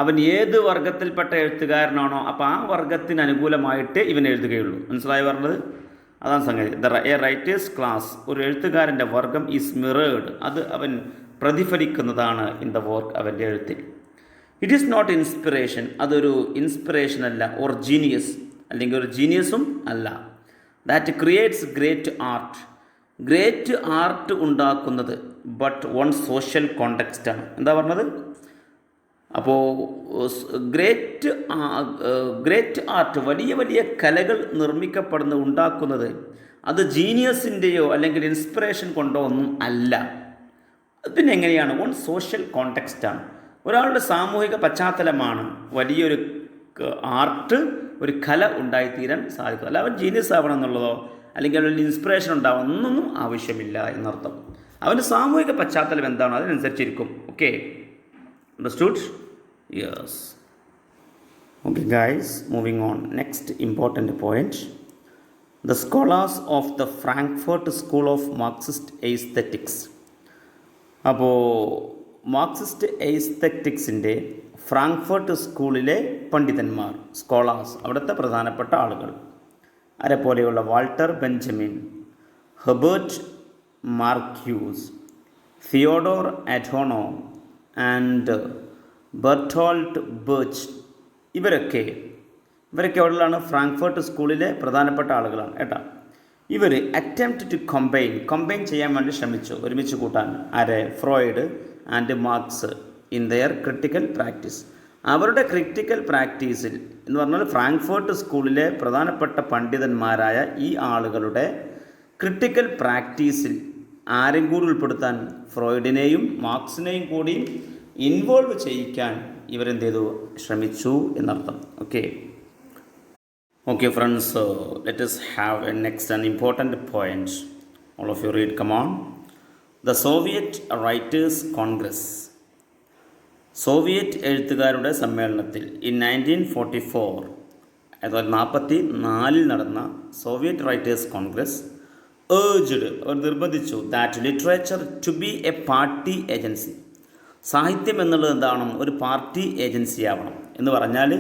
അവൻ ഏത് വർഗത്തിൽപ്പെട്ട എഴുത്തുകാരനാണോ അപ്പോൾ ആ വർഗത്തിന് അനുകൂലമായിട്ട് ഇവൻ എഴുതുകയുള്ളൂ. മനസ്സിലായി പറഞ്ഞത്? അതാണ് സംഗതി. എ റൈറ്റേഴ്സ് ക്ലാസ്, ഒരു എഴുത്തുകാരൻ്റെ വർഗം ഈസ് മിറേർഡ്, അത് അവൻ പ്രതിഫലിക്കുന്നതാണ് ഇൻ ദ വർക്ക്, അവൻ്റെ എഴുത്തിൽ. ഇറ്റ് ഈസ് നോട്ട് ഇൻസ്പിറേഷൻ, അതൊരു ഇൻസ്പിറേഷൻ അല്ല, ഓർ ജീനിയസ്, അല്ലെങ്കിൽ ഒരു ജീനിയസും അല്ല. That creates great art, great art ഉണ്ടാക്കുന്നത് ബട്ട് വൺ സോഷ്യൽ കോണ്ടെക്സ്റ്റാണ്. എന്താ പറഞ്ഞത്? അപ്പോൾ ഗ്രേറ്റ് ആർട്ട്, വലിയ വലിയ കലകൾ നിർമ്മിക്കപ്പെടുന്നത്, ഉണ്ടാക്കുന്നത് അത് ജീനിയസിൻ്റെയോ അല്ലെങ്കിൽ ഇൻസ്പിറേഷൻ കൊണ്ടോ ഒന്നും അല്ല. പിന്നെ എങ്ങനെയാണ്? ഓൺ സോഷ്യൽ കോണ്ടെക്സ്റ്റാണ്. ഒരാളുടെ സാമൂഹിക പശ്ചാത്തലമാണ് വലിയൊരു ആർട്ട്, ഒരു കല ഉണ്ടായിത്തീരാൻ സാധിക്കും. അല്ല അവൻ ജീനിയസ് ആവണം എന്നുള്ളതോ അല്ലെങ്കിൽ അവന് ഇൻസ്പിറേഷൻ ഉണ്ടാവണം എന്നൊന്നും ആവശ്യമില്ല എന്നർത്ഥം. അവൻ്റെ സാമൂഹിക പശ്ചാത്തലം എന്താണോ അതിനനുസരിച്ചിരിക്കും. Okay, understood? Yes. Okay guys, moving on. Next important point. The scholars of the Frankfurt school of Marxist aesthetics. അപ്പോൾ മാർക്സിസ്റ്റ് എയ്സ്തെറ്റിക്സിൻ്റെ ഫ്രാങ്ക്ഫർട്ട് സ്കൂളിലെ പണ്ഡിതന്മാർ, സ്കോളേഴ്സ്, അവിടുത്തെ പ്രധാനപ്പെട്ട ആളുകൾ പോലെയുള്ള Walter Benjamin, Herbert Marcuse, Theodor Adorno and Bertolt Brecht, ഇവരൊക്കെ എവിടെയാണ്? ഫ്രാങ്ക്ഫർട്ട് സ്കൂളിലെ പ്രധാനപ്പെട്ട ആളുകളാണ് കേട്ടോ. ഇവർ അറ്റംപ്റ്റ് ടു കമ്പൈൻ ചെയ്യാൻ വേണ്ടി ശ്രമിച്ചു, ഒരുമിച്ച് കൂട്ടാൻ. Freud and marks in there critical practice. അവരുടെ ക്രിട്ടിക്കൽ പ്രാക്ടീസിൽ എന്ന് പറഞ്ഞാൽ ഫ്രാങ്ക്ഫർട്ട് സ്കൂളിലെ പ്രധാനപ്പെട്ട പണ്ഡിതന്മാരായ ഈ ആളുകളുടെ ക്രിട്ടിക്കൽ പ്രാക്ടീസിൽ ആരും കൂടി ഉൾപ്പെടുത്താൻ? ഫ്രോയിഡിനെയും മാർക്സിനെയും കൂടി ഇൻവോൾവ് ചെയ്യിക്കാൻ ഇവരെന്ത് ചെയ്തു? ശ്രമിച്ചു എന്നർത്ഥം. Okay friends, so let us have a next an important point. All of you read, come on. The Soviet Writers Congress. Soviet എഴുത്തുകാരുടെ സമ്മേളനത്തിൽ ഇൻ 1944, അതായത് 1944 നടന്ന സോവിയറ്റ് റൈറ്റേഴ്സ് കോൺഗ്രസ് അവർ നിർബന്ധിച്ചു that literature to be a party agency. സാഹിത്യം എന്നുള്ളത് എന്താണ്? ഒരു പാർട്ടി ഏജൻസി ആവണം. എന്ന് പറഞ്ഞാൽ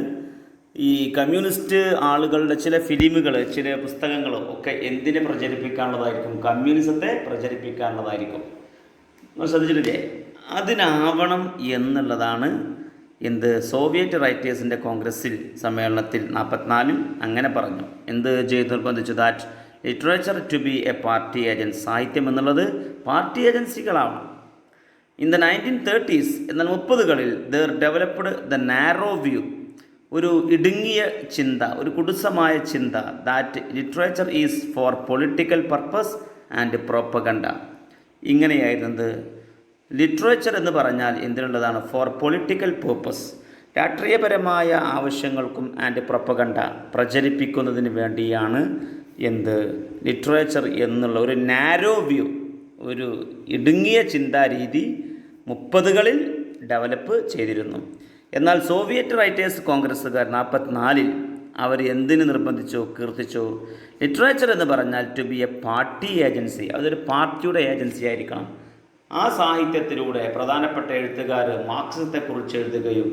ഈ കമ്മ്യൂണിസ്റ്റ് ആളുകളുടെ ചില ഫിലിമുകൾ, ചില പുസ്തകങ്ങൾ ഒക്കെ എന്തിനെ പ്രചരിപ്പിക്കാനുള്ളതായിരിക്കും? കമ്മ്യൂണിസത്തെ പ്രചരിപ്പിക്കാനുള്ളതായിരിക്കും. നിങ്ങൾ ശ്രദ്ധിച്ചിട്ടില്ലേ? അതിനാവണം എന്നുള്ളതാണ് എന്ത് സോവിയറ്റ് റൈറ്റേഴ്സിൻ്റെ കോൺഗ്രസ്സിൽ സമ്മേളനത്തിൽ 1944 അങ്ങനെ പറഞ്ഞു. എന്ത് ചെയ്ത് നിർബന്ധിച്ചു? That literature to be a party agency. സാഹിത്യം എന്നുള്ളത് പാർട്ടി ഏജൻസികളാവണം. ഇൻ ദ 1930s, എന്നാൽ 30കളിൽ they developed the narrow view, ഒരു ഇടുങ്ങിയ ചിന്ത, ഒരു കുടുസമായ ചിന്ത. That literature is for political purpose and propaganda. ഇങ്ങനെയായിരുന്നത് ലിറ്ററേച്ചർ എന്ന് പറഞ്ഞാൽ എന്തിനുള്ളതാണ്? ഫോർ പൊളിറ്റിക്കൽ പേർപ്പസ്, രാഷ്ട്രീയപരമായ ആവശ്യങ്ങൾക്കും ആൻഡ് പ്രൊപ്പഗണ്ട, പ്രചരിപ്പിക്കുന്നതിന് വേണ്ടിയാണ് എന്ത് ലിറ്ററേച്ചർ എന്നുള്ള ഒരു നാരോ വ്യൂ, ഒരു ഇടുങ്ങിയ ചിന്താരീതി 30കളിൽ ഡെവലപ്പ് ചെയ്തിരുന്നു. എന്നാൽ സോവിയറ്റ് റൈറ്റേഴ്സ് കോൺഗ്രസ്സുകാർ 1944 അവർ എന്തിന് നിർബന്ധിച്ചു, കീർത്തിച്ചു? ലിറ്ററേച്ചർ എന്ന് പറഞ്ഞാൽ to be a party agency, അതൊരു പാർട്ടിയുടെ ഏജൻസി ആയിരിക്കണം. ആ സാഹിത്യത്തിലൂടെ പ്രധാനപ്പെട്ട എഴുത്തുകാർ മാർക്സിസത്തെക്കുറിച്ച് എഴുതുകയും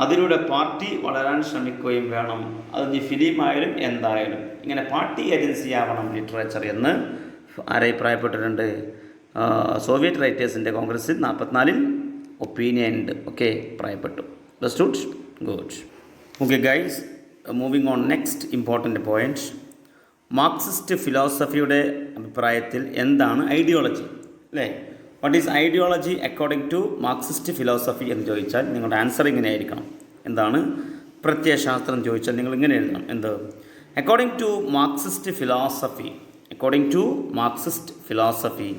അതിലൂടെ പാർട്ടി വളരാൻ ശ്രമിക്കുകയും വേണം. അത് ഫിലിമായാലും എന്തായാലും ഇങ്ങനെ പാർട്ടി ഏജൻസി ആവണം ലിറ്ററേച്ചർ എന്ന് അഭിപ്രായപ്പെട്ടിട്ടുണ്ട് സോവിയറ്റ് റൈറ്റേഴ്സിൻ്റെ കോൺഗ്രസ്സിൽ 1944 ഒപ്പീനിയൻ ഉണ്ട്. പ്രായപ്പെട്ടു. Good. Okay guys, moving on. Next important point. Marxist ഫിലോസഫിയുടെ അഭിപ്രായത്തിൽ എന്താണ് ഐഡിയോളജി? അല്ലേ? What is ideology according to Marxist philosophy എന്ന് ചോദിച്ചാൽ നിങ്ങളുടെ ആൻസർ ഇങ്ങനെ ആയിരിക്കണം. എന്താണ് പ്രത്യയശാസ്ത്രം ചോദിച്ചാൽ നിങ്ങൾ ഇങ്ങനെ എഴുതണം. എന്ത്? അക്കോർഡിംഗ് ടു മാർക്സിസ്റ്റ് ഫിലോസഫി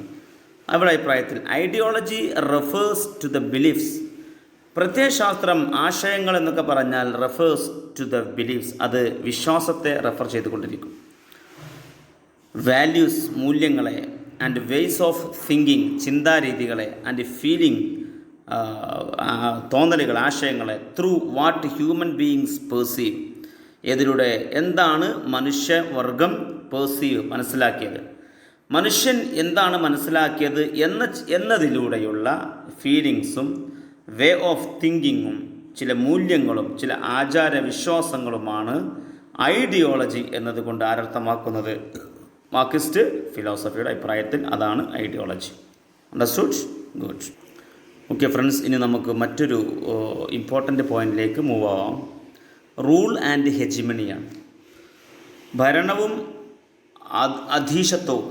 അവരുടെ അഭിപ്രായത്തിൽ ideology refers to the beliefs. പ്രത്യയശാസ്ത്രം, ആശയങ്ങൾ എന്നൊക്കെ പറഞ്ഞാൽ റെഫേഴ്സ് ടു ദ ബിലീഫ്സ്, അത് വിശ്വാസത്തെ റെഫർ ചെയ്തുകൊണ്ടിരിക്കും. വാല്യൂസ്, മൂല്യങ്ങളെ, ആൻഡ് വേയ്സ് ഓഫ് തിങ്കിങ്, ചിന്താരീതികളെ, ആൻഡ് ഫീലിംഗ്, തോന്നലുകൾ, ആശയങ്ങളെ, through what human beings perceive, ഇതിലൂടെ എന്താണ് മനുഷ്യവർഗം മനസ്സിലാക്കിയത്, മനുഷ്യൻ എന്താണ് മനസ്സിലാക്കിയത് എന്നതിലൂടെയുള്ള ഫീലിങ്സും വേ ഓഫ് തിങ്കിങ്ങും ചില മൂല്യങ്ങളും ചില ആചാരവിശ്വാസങ്ങളുമാണ് ഐഡിയോളജി എന്നതുകൊണ്ട് അർത്ഥമാക്കുന്നത്. മാർക്സിസ്റ്റ് ഫിലോസഫിയുടെ അഭിപ്രായത്തിൽ അതാണ് ideology. Understood? Good. Okay friends, ഇനി നമുക്ക് മറ്റൊരു ഇമ്പോർട്ടൻ്റ് പോയിന്റിലേക്ക് മൂവ് ആവാം. റൂൾ ആൻഡ് ഹെജിമണിയാണ്. ഭരണവും അധീശത്വവും,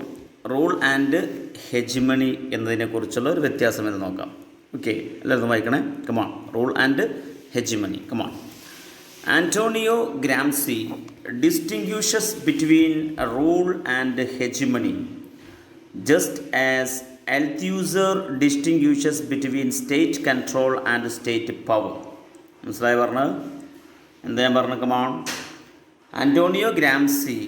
റൂൾ ആൻഡ് ഹെജിമണി എന്നതിനെക്കുറിച്ചുള്ള ഒരു വ്യത്യാസം എന്ന് നോക്കാം. എല്ലാവരും വായിക്കണേ. Come on. Rule and hegemony. Come on. Antonio Gramsci distinguishes between rule and hegemony just as Althusser distinguishes between state control and state power. മനസ്സിലായി പറഞ്ഞത് എന്താ ഞാൻ പറഞ്ഞ കമാൺ ആൻറ്റോണിയോ ഗ്രാംസി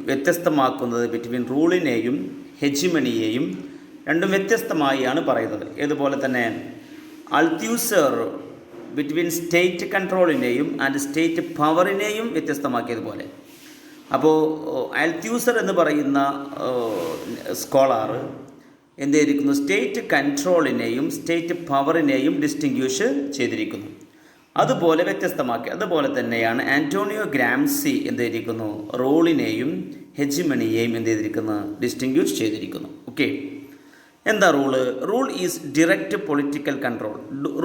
വ്യത്യസ്തമാക്കുന്നത് ബിറ്റ്വീൻ റൂളിനെയും ഹെജിമണിയെയും രണ്ടും വ്യത്യസ്തമായാണ് പറയുന്നത്. ഇതുപോലെ തന്നെ അൽത്യൂസർ ബിറ്റ്വീൻ സ്റ്റേറ്റ് കൺട്രോളിനെയും ആൻഡ് സ്റ്റേറ്റ് പവറിനെയും വ്യത്യസ്തമാക്കിയതുപോലെ. അപ്പോൾ അൽത്യൂസർ എന്ന് പറയുന്ന സ്കോളാർ എന്ത് ചെയ്തിരിക്കുന്നു, സ്റ്റേറ്റ് കൺട്രോളിനെയും സ്റ്റേറ്റ് പവറിനെയും ഡിസ്റ്റിങ്ക്വിഷ് ചെയ്തിരിക്കുന്നു, അതുപോലെ വ്യത്യസ്തമാക്കി. അതുപോലെ തന്നെയാണ് ആൻറ്റോണിയോ ഗ്രാംസി എന്ത് ചെയ്തിരിക്കുന്നു, റൂളിനെയും ഹെജിമണിയെയും എന്ത് ചെയ്തിരിക്കുന്നു, ഡിസ്റ്റിങ്ക്വിഷ് ചെയ്തിരിക്കുന്നു. ഓക്കെ, എന്താ rule? Rule is direct political control.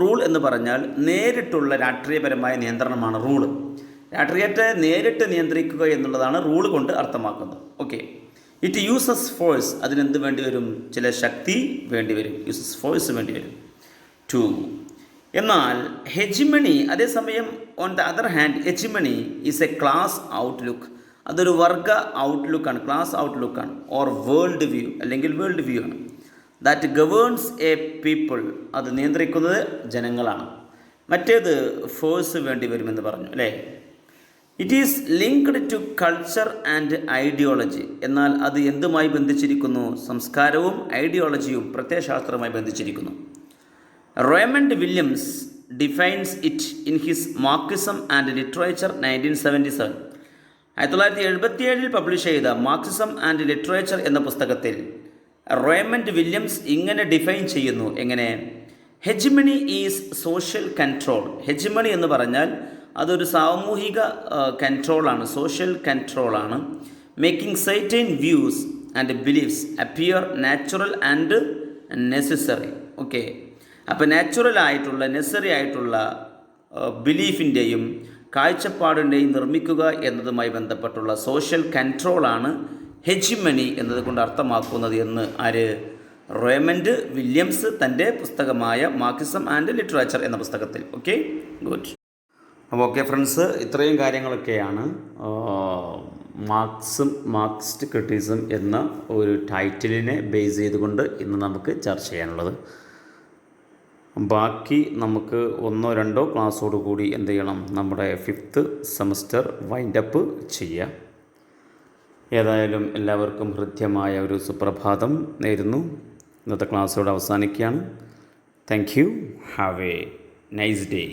Rule എന്ന് പറഞ്ഞാൽ നേരിട്ടുള്ള രാഷ്ട്രീയപരമായ നിയന്ത്രണമാണ് റൂള്. രാഷ്ട്രീയത്തെ നേരിട്ട് നിയന്ത്രിക്കുക എന്നുള്ളതാണ് റൂൾ കൊണ്ട് അർത്ഥമാക്കുന്നത്. Okay, it uses force. അതിനെന്ത് വേണ്ടി വരും? ചില ശക്തി വേണ്ടി വരും, യൂസസ് ഫോഴ്സ് വേണ്ടി വരും. 2. എന്നാൽ ഹെജിമണി, അതേസമയം on the other hand hegemony is a class outlook. അതൊരു വർഗ ഔട്ട്ലുക്കാണ്, ക്ലാസ് ഔട്ട്ലുക്കാണ്, ഓർ വേൾഡ് വ്യൂ അല്ലെങ്കിൽ വേൾഡ് വ്യൂ ആണ്. ദാറ്റ് ഗവേൺസ് എ പീപ്പിൾ, അത് നിയന്ത്രിക്കുന്നത് ജനങ്ങളാണ്. മറ്റേത് ഫോഴ്സ് വേണ്ടി വരുമെന്ന് പറഞ്ഞു അല്ലേ. It is linked to culture and ideology. എന്നാൽ അത് എന്തുമായി ബന്ധിച്ചിരിക്കുന്നു? സംസ്കാരവും ഐഡിയോളജിയും പ്രത്യയശാസ്ത്രവുമായി ബന്ധിച്ചിരിക്കുന്നു. Raymond Williams defines it in his Marxism and literature 1977. 1977 publish ചെയ്ത മാർക്സിസം ആൻഡ് ലിറ്ററേച്ചർ എന്ന പുസ്തകത്തിൽ റേമണ്ട് വില്യംസ് ഇങ്ങനെ ഡിഫൈൻ ചെയ്യുന്നു. എങ്ങനെ? Hegemony is social control. Hegemony എന്ന് പറഞ്ഞാൽ അതൊരു സാമൂഹിക കൺട്രോളാണ്, സോഷ്യൽ കൺട്രോളാണ്. Making certain views and beliefs appear natural and necessary. Okay, അപ്പോൾ നാച്ചുറൽ ആയിട്ടുള്ള നെസസറി ആയിട്ടുള്ള ബിലീഫിൻ്റെയും കാഴ്ചപ്പാടിൻ്റെയും നിർമ്മിക്കുക എന്നതുമായി ബന്ധപ്പെട്ടുള്ള സോഷ്യൽ കൺട്രോളാണ് ഹെജിമണി എന്നതുകൊണ്ട് അർത്ഥമാക്കുന്നത് എന്ന് ആര്? റേമണ്ട് വില്യംസ് തൻ്റെ പുസ്തകമായ മാർക്സിസം ആൻഡ് ലിറ്ററേച്ചർ എന്ന പുസ്തകത്തിൽ. Okay, good. അപ്പോൾ ഓക്കെ ഫ്രണ്ട്സ്, ഇത്രയും കാര്യങ്ങളൊക്കെയാണ് മാർക്സിസ്റ്റ് ക്രിറ്റിസിസം എന്ന ഒരു ടൈറ്റിലിനെ ബേസ് ചെയ്തുകൊണ്ട് ഇന്ന് നമുക്ക് ചർച്ച ചെയ്യാനുള്ളത്. ബാക്കി നമുക്ക് 1-2 ക്ലാസ്സോട് കൂടി എന്ത് ചെയ്യണം, നമ്മുടെ 5th സെമസ്റ്റർ വൈൻഡപ്പ് ചെയ്യുക. ഏതായാലും എല്ലാവർക്കും ഹൃദ്യമായ ഒരു സുപ്രഭാതം നേരുന്നു. ഇന്നത്തെ ക്ലാസ്സോട് അവസാനിക്കുകയാണ്. Thank you. Have A nice day.